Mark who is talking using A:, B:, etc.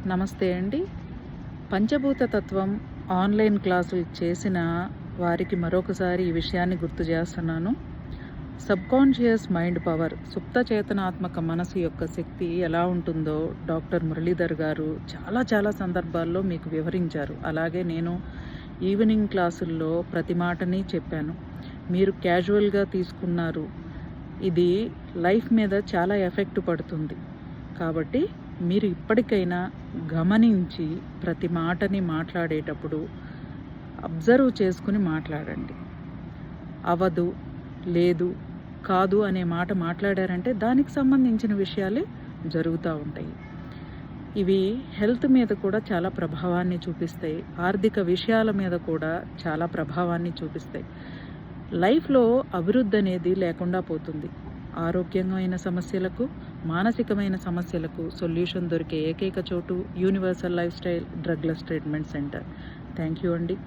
A: నమస్తే అండి. పంచభూత తత్వం ఆన్‌లైన్ క్లాసులు చేసిన వారికి మరొకసారి ఈ విషయాన్ని గుర్తు చేస్తున్నాను. సబ్‌కాన్షియస్ మైండ్ పవర్, సుప్త చేతనాత్మక మనసు యొక్క శక్తి ఎలా ఉంటుందో డాక్టర్ మురళీధర్ గారు చాలా సందర్భాల్లో మీకు వివరించారు. అలాగే నేను ఈవినింగ్ క్లాసుల్లో ప్రతి మాటని చెప్పాను. మీరు క్యాజువల్‌గా తీసుకున్నారు. ఇది లైఫ్ మీద చాలా ఎఫెక్ట్ పడుతుంది. కాబట్టి మీరు ఇప్పటికైనా గమనించి ప్రతి మాటని మాట్లాడేటప్పుడు అబ్జర్వ్ చేసుకుని మాట్లాడండి. అవదు, లేదు, కాదు అనే మాట మాట్లాడారంటే దానికి సంబంధించిన విషయాలే జరుగుతూ ఉంటాయి. ఇవి హెల్త్ మీద కూడా చాలా ప్రభావాన్ని చూపిస్తాయి. ఆర్థిక విషయాల మీద కూడా చాలా ప్రభావాన్ని చూపిస్తాయి. లైఫ్లో అభివృద్ధి అనేది లేకుండా పోతుంది. ఆరోగ్యమైన సమస్యలకు, మానసికమైన సమస్యలకు సొల్యూషన్ దొరికే ఏకైక చోటు universal life style drugless treatment centre. Thank you అండి.